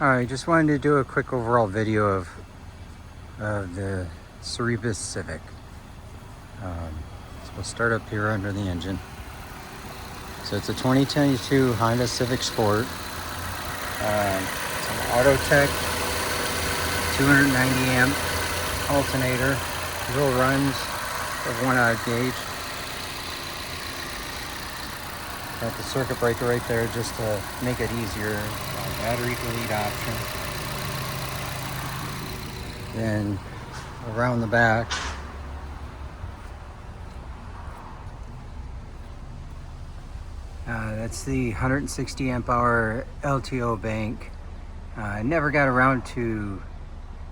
Alright, just wanted to do a quick overall video of the Civics Civic. So we'll start up here under the engine. So it's a 2022 Honda Civic Sport. It's an Autotech 290 amp alternator, dual runs of 1/odd gauge. Got the circuit breaker right there just to make it easier. Battery delete option. Then around the back, that's the 160 amp hour LTO bank. I never got around to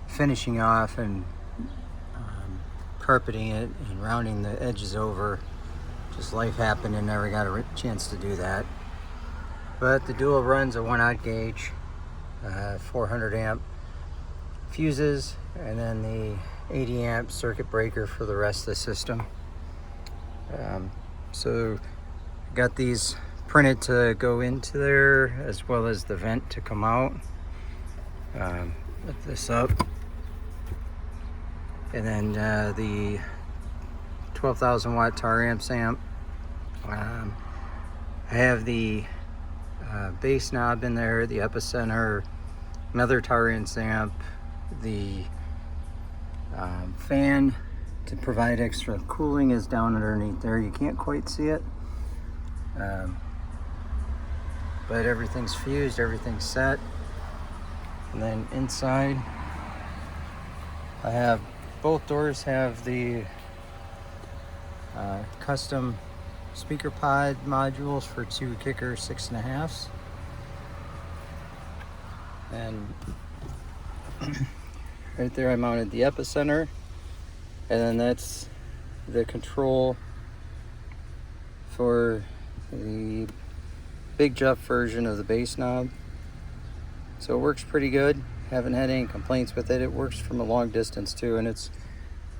finishing off and carpeting it and rounding the edges over. Just life happened and never got a chance to do that. But the dual runs a 1/odd gauge, 400 amp fuses, and then the 80 amp circuit breaker for the rest of the system. So got these printed to go into there, as well as the vent to come out. Lift this up, and then the 12,000 watt tar amps amp. I have the bass knob in there, the epicenter, another tar amp, the fan to provide extra cooling is down underneath there. You can't quite see it, but everything's fused, everything's set. And then inside, I have both doors have the custom speaker pod modules for 2 kicker 6.5s, and right there I mounted the epicenter, and then that's the control for the big Jeff version of the bass knob. So it works pretty good. Haven't had any complaints with it. It works from a long distance too, and it's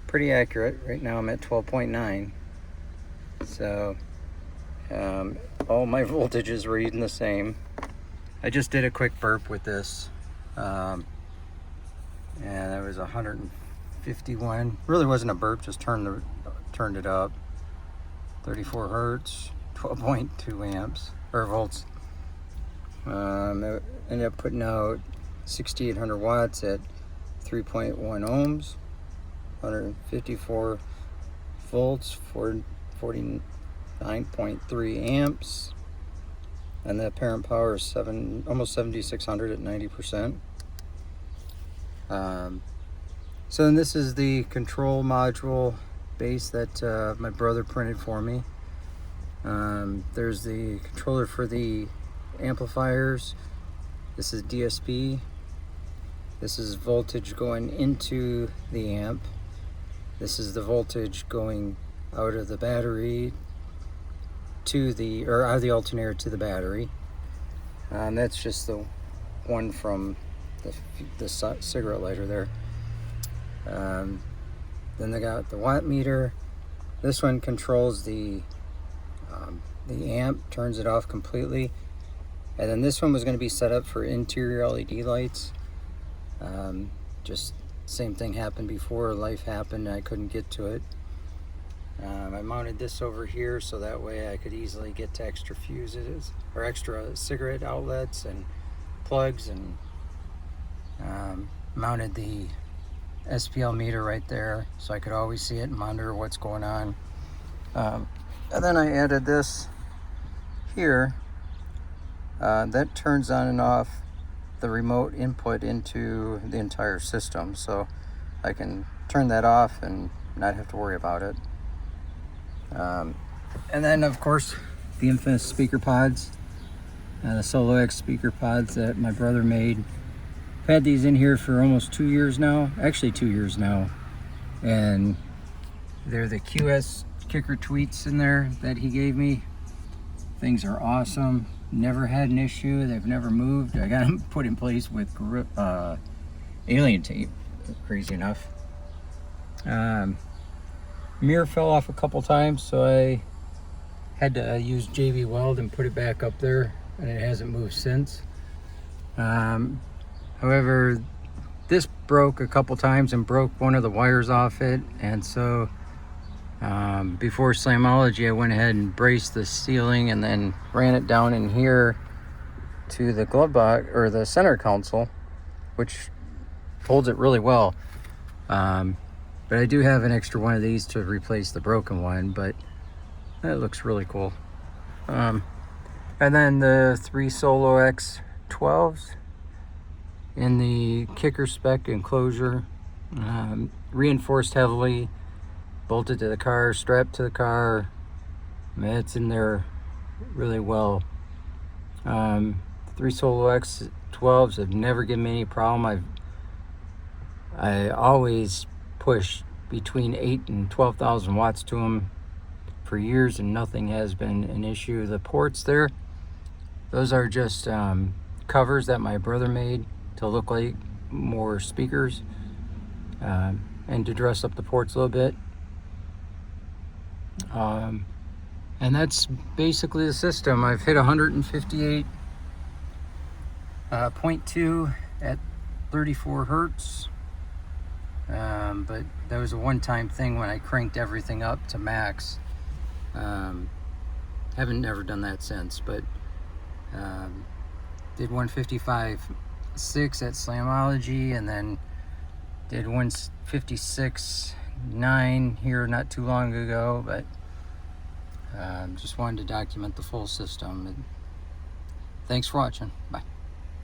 pretty accurate. Right now I'm at 12.9. So all my voltages were reading the same. I just did a quick burp with this, and it was 151. Really wasn't a burp, just turned it up. 34 hertz, 12.2 amps or volts. I ended up putting out 6,800 watts at 3.1 ohms, 154 volts, 49.3 amps, and the apparent power is almost 7,600 at 90%. So then this is the control module base that my brother printed for me. There's the controller for the amplifiers. This is DSP. This is voltage going into the amp. This is the voltage going out of the battery to the, or out of the alternator to the battery. That's just the one from the cigarette lighter there. Then they got the watt meter. This one controls the amp, turns it off completely. And then this one was going to be set up for interior LED lights. Just same thing happened before, life happened, I couldn't get to it. I mounted this over here so that way I could easily get to extra fuses or extra cigarette outlets and plugs, and mounted the SPL meter right there so I could always see it and monitor what's going on. And then I added this here that turns on and off the remote input into the entire system, so I can turn that off and not have to worry about it. And then of course the infamous speaker pods, the Solo X speaker pods that my brother made. I've had these in here for almost 2 years now, actually 2 years now, and they're the QS kicker tweets in there that he gave me. Things are awesome. Never had an issue. They've never moved. I got them put in place with alien tape, crazy enough. Mirror fell off a couple times, so I had to use JV weld and put it back up there, and it hasn't moved since. However, this broke a couple times and broke one of the wires off it, and so before Slamology I went ahead and braced the ceiling and then ran it down in here to the glove box or the center console, which holds it really well. But I do have an extra one of these to replace the broken one, but that looks really cool. And then the 3 Solo X12s in the kicker spec enclosure, reinforced heavily, bolted to the car, strapped to the car. It's in there really well. 3 Solo X12s have never given me any problem. I always push between 8 and 12,000 watts to them for years, and nothing has been an issue. The ports there, those are just covers that my brother made to look like more speakers, and to dress up the ports a little bit. And that's basically the system. I've hit 158.2 at 34 hertz. But that was a one-time thing when I cranked everything up to max. Haven't never done that since, but did 155.6 at Slamology, and then did 156.9 here not too long ago. But just wanted to document the full system. And thanks for watching. Bye.